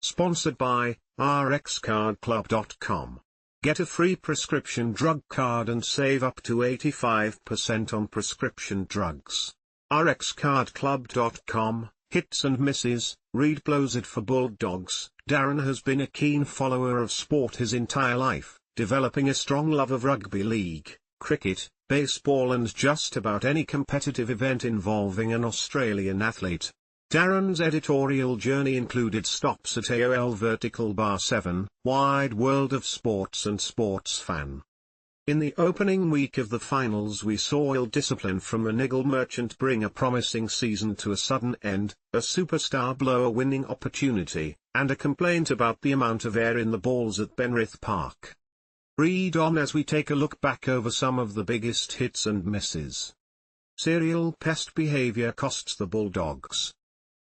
Sponsored by rxcardclub.com. Get a free prescription drug card and save up to 85% on prescription drugs. rxcardclub.com. Hits and misses. Reed blows it for Bulldogs. Darren has been a keen follower of sport his entire life, developing a strong love of rugby league, cricket, baseball and just about any competitive event involving an Australian athlete. Darren's editorial journey included stops at AOL Vertical Bar 7, Wide World of Sports and Sports Fan. In the opening week of the finals we saw ill-discipline from a niggle merchant bring a promising season to a sudden end, a superstar blow a winning opportunity, and a complaint about the amount of air in the balls at Penrith Park. Read on as we take a look back over some of the biggest hits and misses. Serial pest behavior costs the Bulldogs.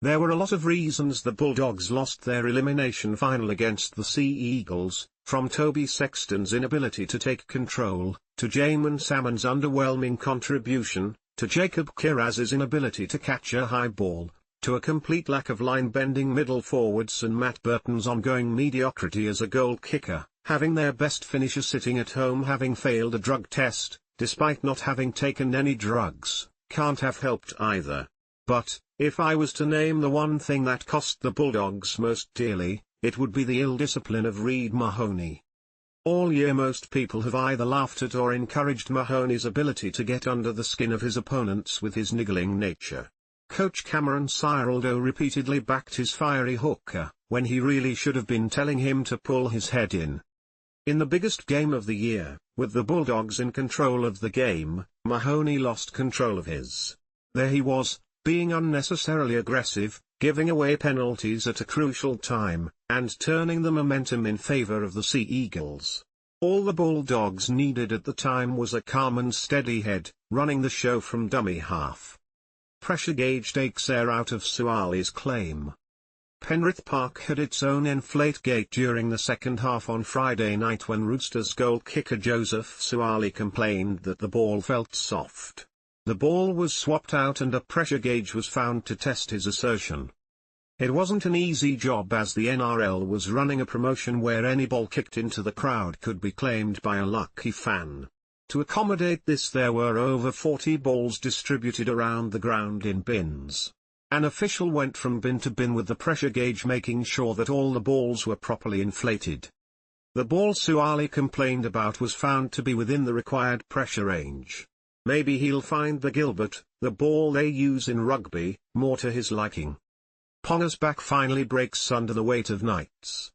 There were a lot of reasons the Bulldogs lost their elimination final against the Sea Eagles, from Toby Sexton's inability to take control, to Jamin Salmon's underwhelming contribution, to Jacob Kiraz's inability to catch a high ball, to a complete lack of line-bending middle forwards and Matt Burton's ongoing mediocrity as a goal kicker, having their best finisher sitting at home having failed a drug test, despite not having taken any drugs, can't have helped either. But, if I was to name the one thing that cost the Bulldogs most dearly, it would be the ill discipline of Reid Mahoney. All year most people have either laughed at or encouraged Mahoney's ability to get under the skin of his opponents with his niggling nature. Coach Cameron Ciraldo repeatedly backed his fiery hooker, when he really should have been telling him to pull his head in. In the biggest game of the year, with the Bulldogs in control of the game, Mahoney lost control of his. There he was, being unnecessarily aggressive, giving away penalties at a crucial time, and turning the momentum in favor of the Sea Eagles. All the Bulldogs needed at the time was a calm and steady head, running the show from dummy half. Pressure gauge takes air out of Suaali's claim. Penrith Park had its own inflate gate during the second half on Friday night when Roosters goal kicker Joseph Suaali complained that the ball felt soft. The ball was swapped out and a pressure gauge was found to test his assertion. It wasn't an easy job as the NRL was running a promotion where any ball kicked into the crowd could be claimed by a lucky fan. To accommodate this there were over 40 balls distributed around the ground in bins. An official went from bin to bin with the pressure gauge making sure that all the balls were properly inflated. The ball Suaali complained about was found to be within the required pressure range. Maybe he'll find the Gilbert, the ball they use in rugby, more to his liking. Ponga's back finally breaks under the weight of Knights.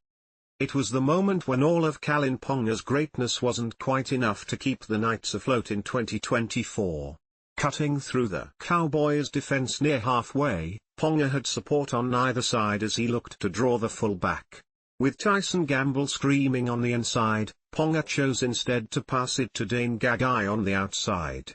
It was the moment when all of Kalyn Ponga's greatness wasn't quite enough to keep the Knights afloat in 2024. Cutting through the Cowboys' defense near halfway, Ponga had support on neither side as he looked to draw the full back. With Tyson Gamble screaming on the inside, Ponga chose instead to pass it to Dane Gagai on the outside.